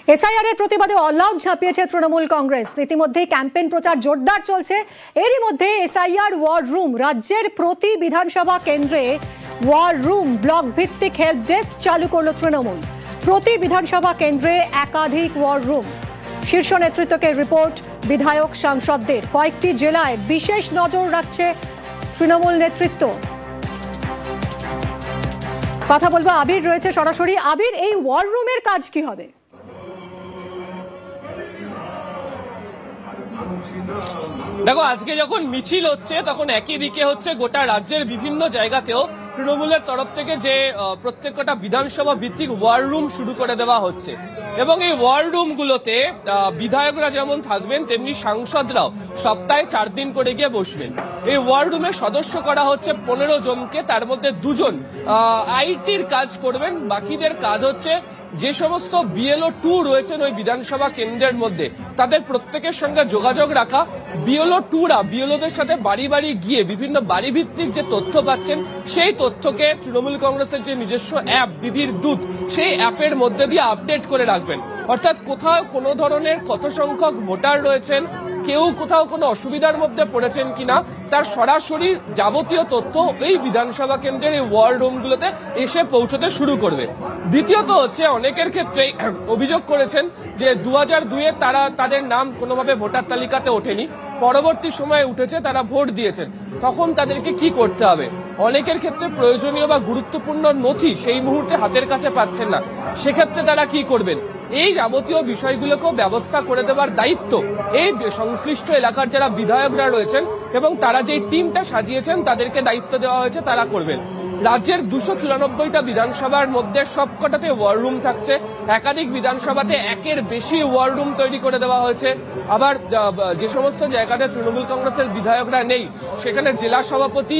SIR এর প্রতিবাদে all out ঝাঁপিয়েছে Trinamool Congress. ইতিমধ্যেই ক্যাম্পেইন প্রচার জোরদার চলছে। এরই মধ্যে এসআইআর ওয়ার রুম, রাজ্যের প্রতি বিধানসভা কেন্দ্রে ওয়ার রুম ব্লক ভিত্তিক হেল্প ডেস্ক চালু করল তৃণমূল। প্রতি বিধানসভা কেন্দ্রে একাধিক ওয়ার রুম। শীর্ষ নেতৃত্বকে রিপোর্ট বিধায়ক সাংসদদের। কয়েকটি জেলায় বিশেষ নজর রাখছে তৃণমূল নেতৃত্ব। কথা বলবো, আবির রয়েছে সরাসরি। আবির, এই ওয়ার রুমের কাজ কি হবে? দেখো, আজকে যখন মিছিল হচ্ছে তখন একই দিকে হচ্ছে গোটা রাজ্যের বিভিন্ন জায়গাতেও তৃণমূলের তরফ থেকে যে প্রত্যেকটা বিধানসভা ভিত্তিক ওয়ার রুম শুরু করে দেওয়া হচ্ছে এবং এই ওয়ার রুমগুলোতে বিধায়করা যেমন থাকবেন তেমনি সাংসদরাও সপ্তাহে 4 দিন করে গিয়ে বসবেন। এই ওয়ার রুমের সদস্য করা হচ্ছে 15 জনকে, তার মধ্যে 2 জন আইটির কাজ করবেন। বাকিদের কাজ হচ্ছে যে সমস্ত বিএলও 2 রয়েছেন ওই বিধানসভা কেন্দ্রের মধ্যে তাদের প্রত্যেকের সঙ্গে যোগাযোগ রাখা। বিএলও 2রা বিএলওদের সাথে বাড়ি বাড়ি গিয়ে বিভিন্ন বাড়ি ভিত্তিক যে তথ্য পাচ্ছেন সেই তথ্যকে তৃণমূল কংগ্রেসের যে নিজস্ব অ্যাপ দিদির দুধ, সেই অ্যাপের মধ্যে দিয়ে আপডেট করে রাখবেন। অর্থাৎ কোথাও কোনো ধরনের কত সংখ্যক ভোটার রয়েছেন, কেউ কোথাও কোনো অসুবিধার মধ্যে পড়েছেন কিনা তার সরাসরি যাবতীয় তথ্য এই বিধানসভা কেন্দ্রের এই ওয়ার রুমগুলোতে এসে পৌঁছতে শুরু করবে। দ্বিতীয়ত হচ্ছে, অনেকের ক্ষেত্রে অভিযোগ করেছেন যে 2002-এ তারা তাদের নাম কোনোভাবে ভোটার তালিকাতে ওঠেনি, পরবর্তী সময়ে উঠেছে, তারা ভোট দিয়েছেন, তখন তাদেরকে কি করতে হবে? অনেকের ক্ষেত্রে প্রয়োজনীয় বা গুরুত্বপূর্ণ নথি সেই মুহূর্তে হাতের কাছে পাচ্ছেন না, সেক্ষেত্রে তারা কি করবেন? এই যাবতীয় বিষয়গুলোকেও ব্যবস্থা করে দেওয়ার দায়িত্ব এই সংশ্লিষ্ট এলাকার যারা বিধায়করা রয়েছেন এবং তারা যে টিমটা সাজিয়েছেন তাদেরকে দায়িত্ব দেওয়া হয়েছে, তারা করবেন। রাজ্যের 294টা বিধানসভার মধ্যে সবকটাতে ওয়ার রুম থাকছে। একাধিক বিধানসভাতে একের বেশি ওয়ার রুম তৈরি করে দেওয়া হয়েছে। আবার যে সমস্ত জায়গাতে তৃণমূল কংগ্রেসের বিধায়করা নেই সেখানে জেলা সভাপতি,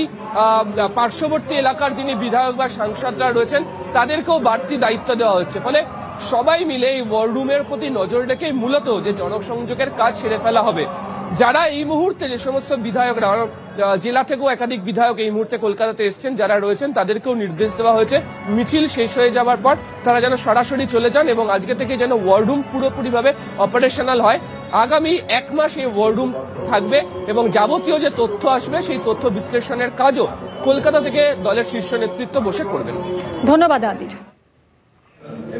পার্শ্ববর্তী এলাকার যিনি বিধায়ক বা সাংসদরা রয়েছেন তাদেরকেও বাড়তি দায়িত্ব দেওয়া হচ্ছে। ফলে সবাই মিলে এই ওয়ার রুমের প্রতি নজর রেখে মূলত যে জনসংযোগের কাজ সেরে ফেলা হবে। যারা এই মুহূর্তে যে সমস্ত বিধায়করা, জেলা থেকেও একাধিক বিধায়ক এই মুহূর্তে কলকাতাতে এসছেন, যারা রয়েছেন তাদেরকেও নির্দেশ দেওয়া হয়েছে মিছিল শেষ হয়ে যাওয়ার পর তারা যেন সরাসরি চলে যান এবং আজকে থেকে যেন ওয়ার রুম পুরোপুরিভাবে অপারেশনাল হয়। আগামী 1 মাস এই ওয়ার রুম থাকবে এবং যাবতীয় যে তথ্য আসবে সেই তথ্য বিশ্লেষণের কাজও কলকাতা থেকে দলের শীর্ষ নেতৃত্ব বসে করবেন। ধন্যবাদ আবির।